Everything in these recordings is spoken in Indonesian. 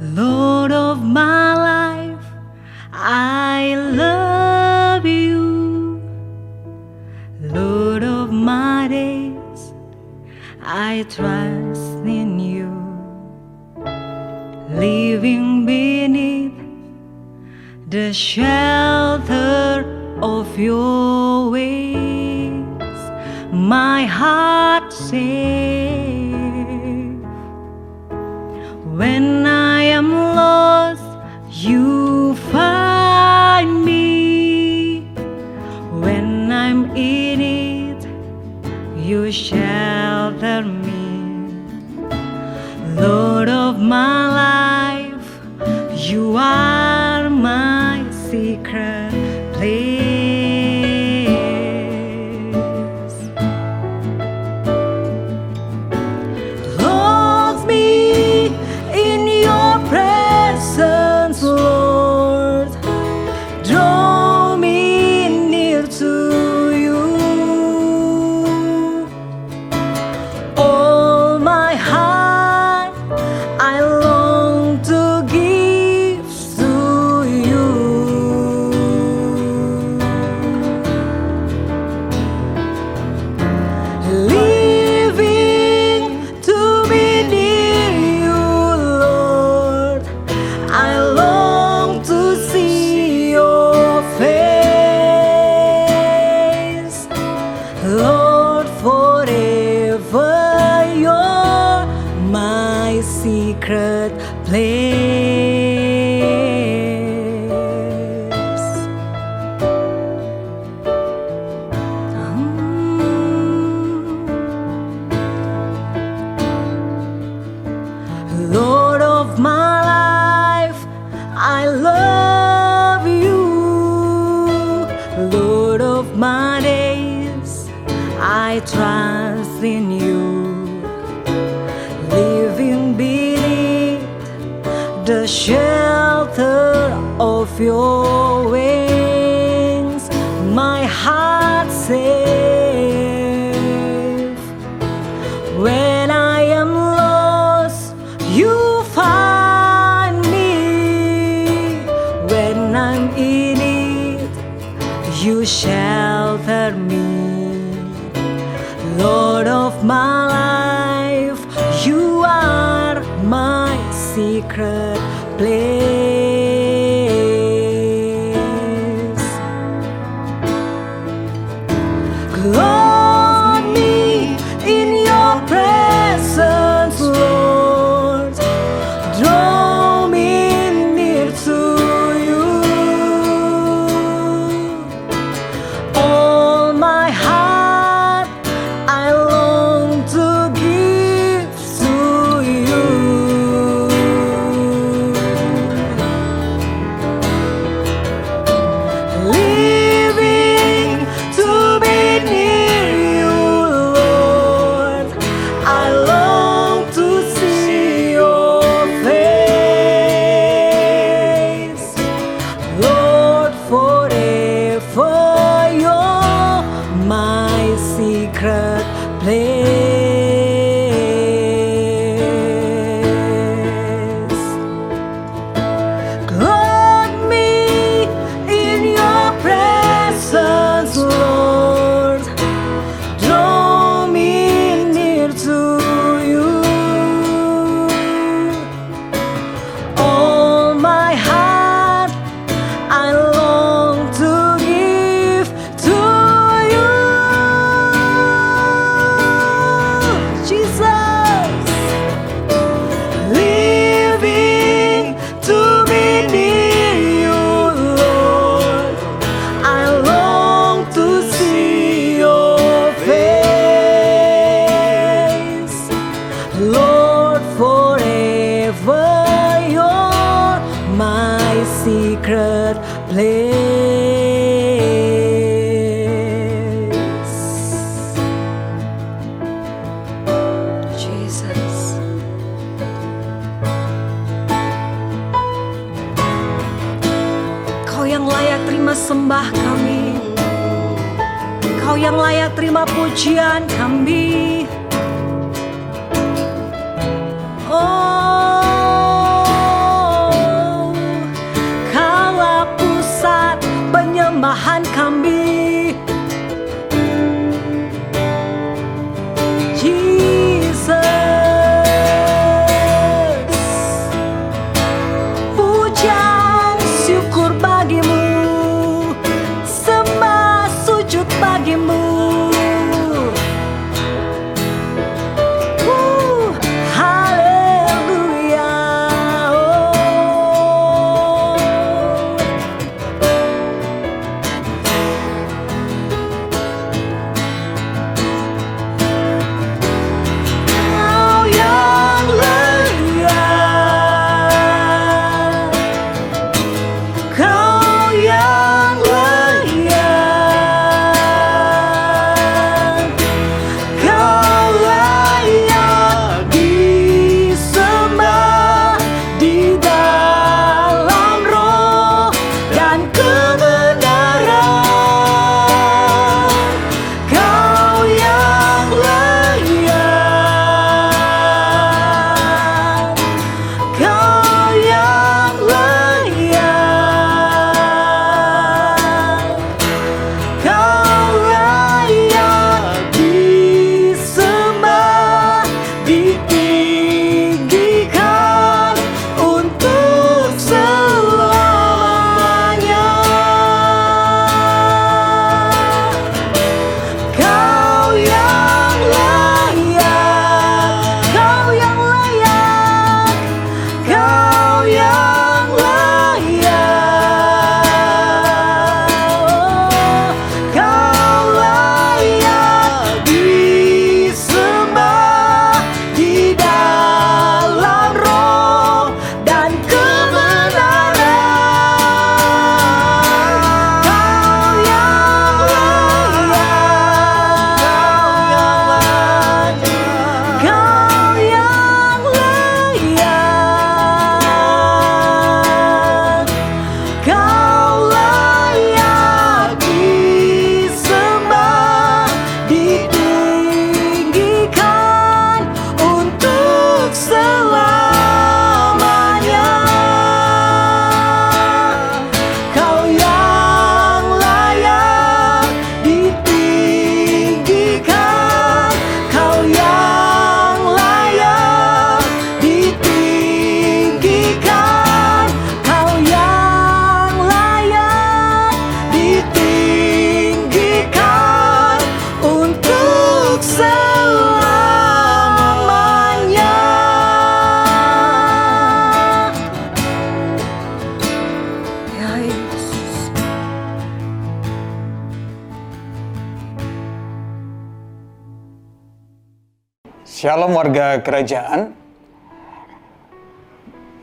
Lord of my life, I love you. Lord of my days, I trust in you. Living beneath the shelter of your wings, my heart safe. When I am lost, you find me. When I'm in it, you shelter me. Lord of my life, you are my secret place. Hold me in your presence, Lord. Draw me near to you. All my heart I long to give to you. Living to be near you, Lord. I long to see your face, Lord. Forever you're my secret place. Lord of my life, I love you. Lord of my days, I trust in you. Living beneath the shelter of your wings, my heart safe. When I am lost, you find me. When I'm in it, you shelter me. Lord of my life, you are my secret place. Clothe me in your presence, Lord. Draw me near to you. All my heart I long to give to you. Living to be near you, Lord. I long to see your face, Lord. Forever you're my secret place. Clothe me in your presence, Lord. Draw me near to you. All my heart I long to give to you. Jesus, living to be near you, Lord. I long to see your face, Lord. Forever you're my secret place. Jesus. Kau yang layak terima sembah kami. Kau yang yang layak terima pujian kami. Oh, Kaulah pusat penyembahan kami, Jesus. Pujian syukur bagimu, sembah sujud bagimu. Haleluya. Kau yang layak, Kau yang layak, Kau layak disembah di dalam roh dan kebenaran. Kau yang layak, Kau yang layak, Kau layak disembah, ditinggikan untuk selamanya. Kau yang layak, Kau yang layak, Kau yang layak, Kau layak disembah di dalam roh dan kebenaran. Kau yang layak, Kau yang layak, Kau layak disembah, ditinggikan untuk selamanya. Kau yang layak ditinggikan, Kau yang layak ditinggikan, Kau yang layak ditinggikan untuk selamanya. Ya Yesus. Shalom warga kerajaan.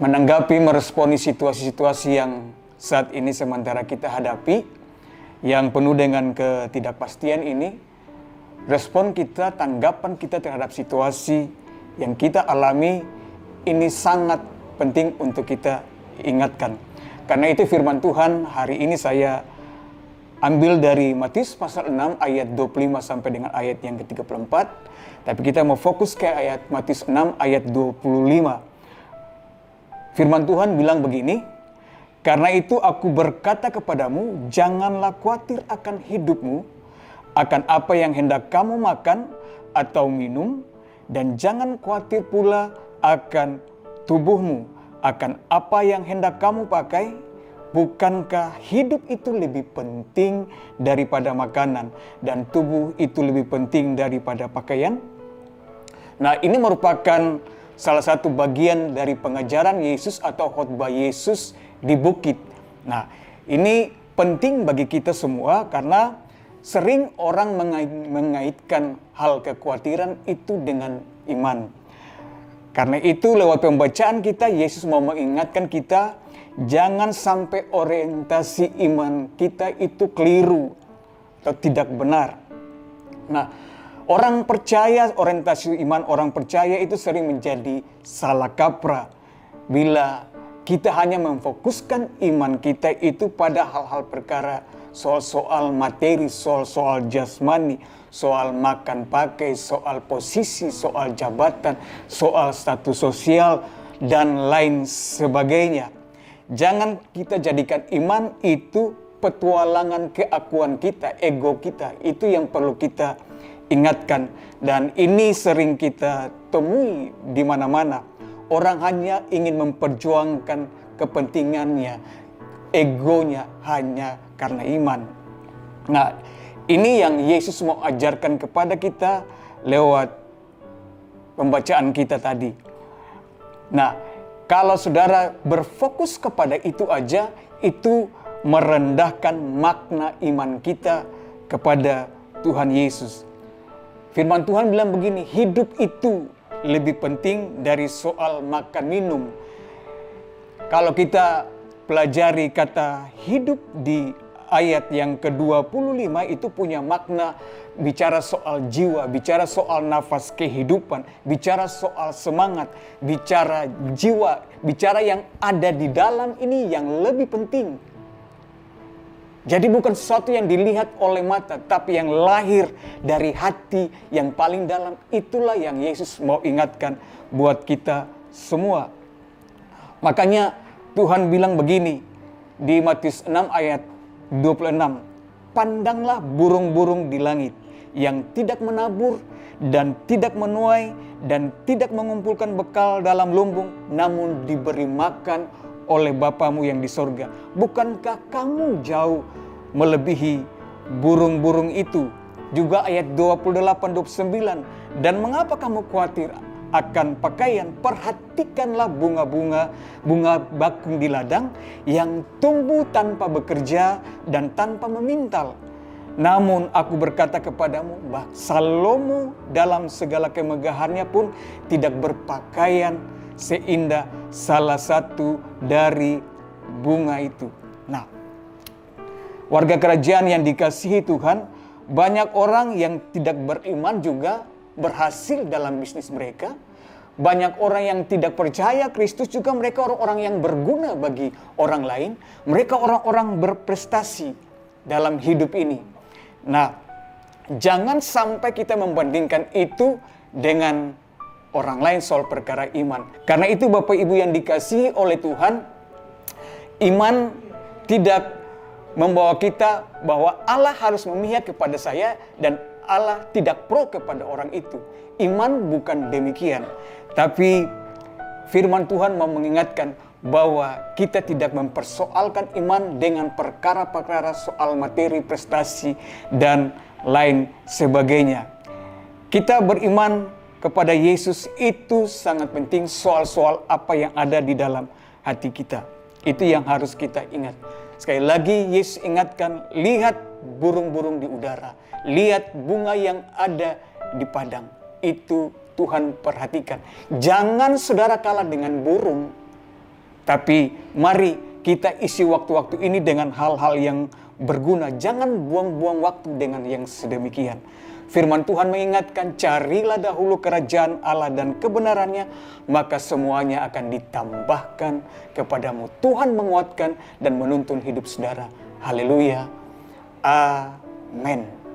Menanggapi meresponi situasi-situasi yang saat ini sementara kita hadapi, yang penuh dengan ketidakpastian ini, respon kita, tanggapan kita terhadap situasi yang kita alami ini sangat penting untuk kita ingatkan. Karena itu firman Tuhan hari ini saya ambil dari Matius pasal 6 ayat 25 sampai dengan ayat yang ke-34. Tapi kita mau fokus ke ayat Matius 6 ayat 25. Firman Tuhan bilang begini, "Karena itu aku berkata kepadamu, janganlah khawatir akan hidupmu, akan apa yang hendak kamu makan atau minum, dan jangan khawatir pula akan tubuhmu, akan apa yang hendak kamu pakai. Bukankah hidup itu lebih penting daripada makanan, dan tubuh itu lebih penting daripada pakaian?" Nah, ini merupakan salah satu bagian dari pengajaran Yesus atau khotbah Yesus di bukit. Nah, ini penting bagi kita semua karena sering orang mengaitkan hal kekhawatiran itu dengan iman. Karena itu lewat pembacaan kita, Yesus mau mengingatkan kita, jangan sampai orientasi iman kita itu keliru atau tidak benar. Nah, orang percaya, orientasi iman orang percaya itu sering menjadi salah kaprah bila kita hanya memfokuskan iman kita itu pada hal-hal perkara soal-soal materi, soal-soal jasmani, soal makan pakai, soal posisi, soal jabatan, soal status sosial, dan lain sebagainya. Jangan kita jadikan iman itu petualangan keakuan kita, ego kita. Itu yang perlu kita ingatkan. Dan ini sering kita temui di mana-mana. Orang hanya ingin memperjuangkan kepentingannya, egonya hanya karena iman. Nah, ini yang Yesus mau ajarkan kepada kita lewat pembacaan kita tadi. Nah, kalau saudara berfokus kepada itu aja, itu merendahkan makna iman kita kepada Tuhan Yesus. Firman Tuhan bilang begini, hidup itu lebih penting dari soal makan minum. Kalau kita pelajari kata hidup di ayat yang ke-25 itu punya makna bicara soal jiwa, bicara soal nafas kehidupan, bicara soal semangat, bicara jiwa, bicara yang ada di dalam ini yang lebih penting. Jadi bukan sesuatu yang dilihat oleh mata, tapi yang lahir dari hati yang paling dalam. Itulah yang Yesus mau ingatkan buat kita semua. Makanya Tuhan bilang begini di Matius 6 ayat 26. Pandanglah burung-burung di langit yang tidak menabur dan tidak menuai dan tidak mengumpulkan bekal dalam lumbung, namun diberi makan oleh Bapamu yang di sorga. Bukankah kamu jauh melebihi burung-burung itu? Juga ayat 28-29. Dan mengapa kamu khawatir akan pakaian? Perhatikanlah bunga-bunga, bunga bakung di ladang yang tumbuh tanpa bekerja dan tanpa memintal. Namun aku berkata kepadamu, bahwa Salomo dalam segala kemegahannya pun tidak berpakaian seindah salah satu dari bunga itu. Nah, warga kerajaan yang dikasihi Tuhan, banyak orang yang tidak beriman juga berhasil dalam bisnis mereka. Banyak orang yang tidak percaya Kristus juga, mereka orang-orang yang berguna bagi orang lain. Mereka orang-orang berprestasi dalam hidup ini. Nah, jangan sampai kita membandingkan itu dengan orang lain soal perkara iman. Karena itu Bapak Ibu yang dikasihi oleh Tuhan, iman tidak membawa kita bahwa Allah harus memihak kepada saya dan Allah tidak pro kepada orang itu. Iman bukan demikian. Tapi firman Tuhan mau mengingatkan bahwa kita tidak mempersoalkan iman dengan perkara-perkara soal materi, prestasi, dan lain sebagainya. Kita beriman kepada Yesus itu sangat penting, soal-soal apa yang ada di dalam hati kita. Itu yang harus kita ingat. Sekali lagi Yesus ingatkan, lihat burung-burung di udara, lihat bunga yang ada di padang. Itu Tuhan perhatikan. Jangan saudara kalah dengan burung, tapi mari kita isi waktu-waktu ini dengan hal-hal yang berguna. Jangan buang-buang waktu dengan yang sedemikian. Firman Tuhan mengingatkan, carilah dahulu kerajaan Allah dan kebenarannya, maka semuanya akan ditambahkan kepadamu. Tuhan menguatkan dan menuntun hidup saudara. Haleluya. Amin.